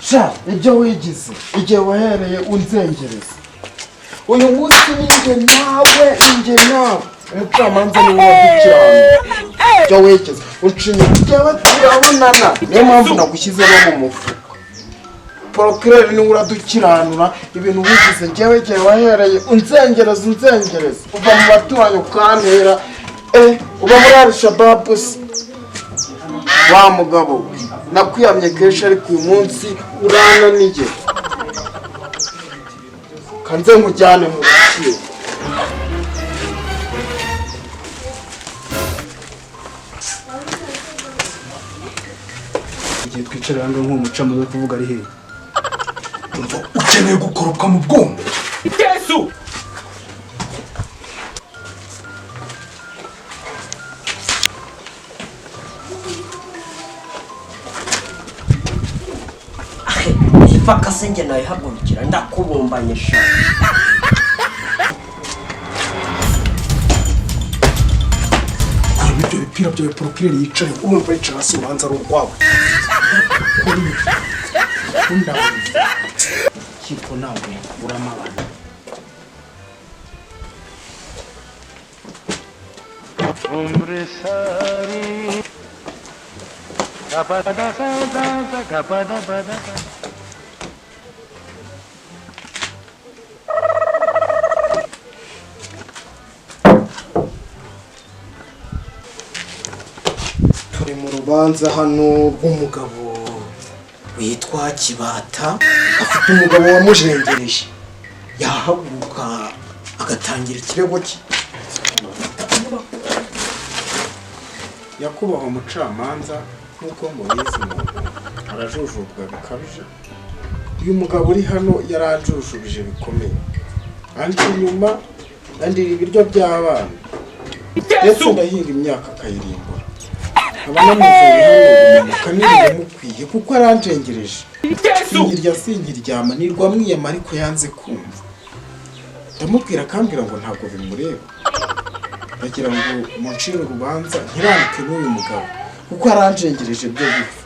sha ibyo wigize igihe wahereye unzengereza uyu munsi ninjye nawe umucamanza ni wowe dukirana ibyo wigize uncinya njyewe turabonana niyo mpamvu nagushyizemo mu mufuka porokireri niwe uradukiranura ibintu wigize njyewe igihe wahereye unzengereza uva mu baturanyi ukantera uba muri Al-Shabaab se wa mugabo nakwiyamye kenshi ariko uyu munsi urananiye kanze nkujyane mu rukiko igihe twicara hano nk'umucamanza tuvuga ari hehe ukeneye gukoropka mu bwonko Yesu ipaka senge nayo hagurukira ndakubumbanye sha ibyo bipira byawe porokireri yicaye urumva yicara hasi ubanza ari urwawe kiko nawe uramabana umre sari kapada sa kapada pada turi mu rubanza hano rw'umugabo witwa Kibata afite umugabo wamujengereje yahaguruka agatangira ikirego cye nyakubahwa umucamanza nk'uko mubizi umuntu arajujubwa bikabije uyu mugabo uri hano yaranjujubije bikomeye ariko inyuma andira ibiryo by'abana ndetse ndahinga imyaka akayirimbura abanamuvuye hano kanirira mukwiye kuko aranjengereje singiryama nirwa mwiyama ariko yanze kumva ndamubwira akambwira ngo ntabwo bimureba ndagira ngo muncire urubanza ntiranike n'uyu mugabo kuko aranjengereje byo gupfa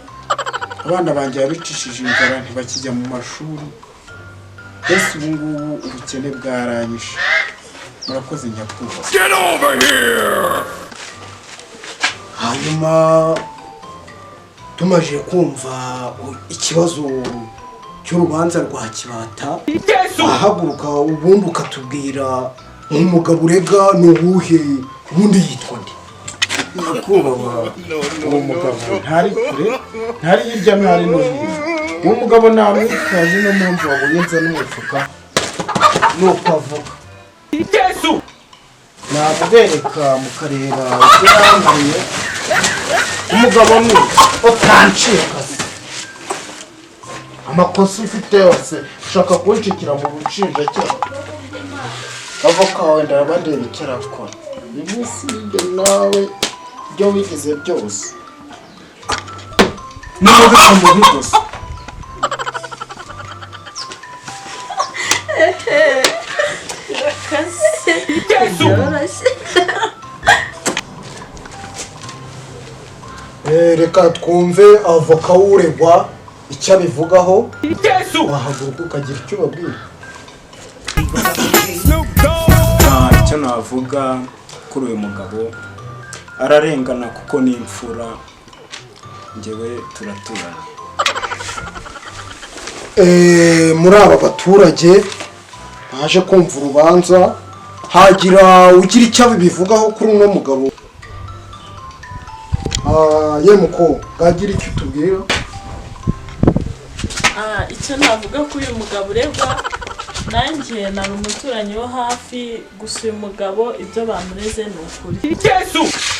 abana banjye yabicishije inzara ntibakijya mu mashuri mbese ubu ngubu ubukene bwaranyishe murakoze nyakubahwa Get over here hanyuma tumaje kumva ikibazo cy'urubanza rwa Kibata ahaguruka ubundi ukatubwira nk'umugabo urega ni uwuhe ubundi yitwa nde nyakubahwa uwo mugabo ntari kure ntari hirya ntari no hino uwo mugabo namwitwaje niyo mpamvu wabonye nza n'umufuka nuko avuga nakubereka mukareba ibyo yambaye umugabo ni utancika amakosa ufite yose ushaka kunshikira mu bushinjacyaha avoka wawe ndabandera icyo arakora iminsi ibyo nawe ibyo wigize byose niba bikomeye gusa reka twumve avoka w'uregwa icyo abivugaho wahaguruka ukagira icyo ubabwira icyo navuga kuri uyu mugabo ararengana kuko ni imfura njyewe turaturanye muri aba baturage baje kumva urubanza hagira ugira icyo bivugaho kuri uno mugabo yemuko bwagira icyo utubwira icyo navuga kuri uyu mugabo uregwa nanjye nari umuturanyi wo hafi gusa uyu mugabo ibyo bamureze ni ukuri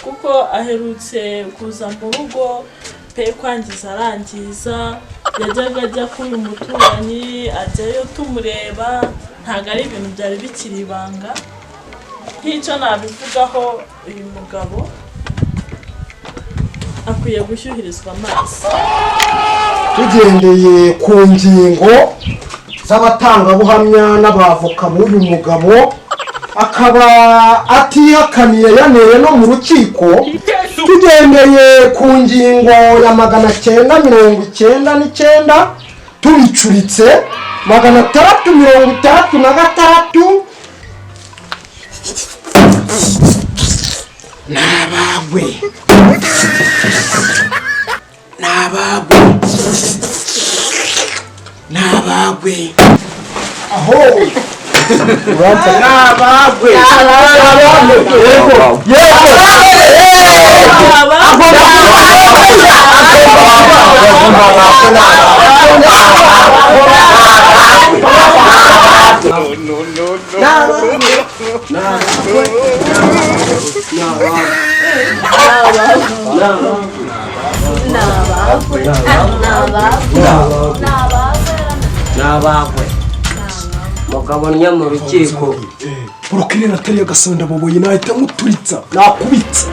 kuko aherutse kuza mu rugo pe kwangiza arangiza yajyaga ajya kuri uyu muturanyi ajyayo tumureba ntabwo ari ibintu byari bikiri ibanga nk'icyo nabivugaho uyu mugabo akwiye gushyuhirizwa amazi tugendeye ku ngingo z'abatangabuhamya n'abavoka b'uyu mugabo, akaba atihakaniye yaneye no mu rukiko, tugendeye ku ngingo ya 999 tubicuritse 636 nabagwe aho nabagwe nabagwe mugabo nya mu rukiko Porokirera atari agasonda boboye nahita muturitsa nakubitsa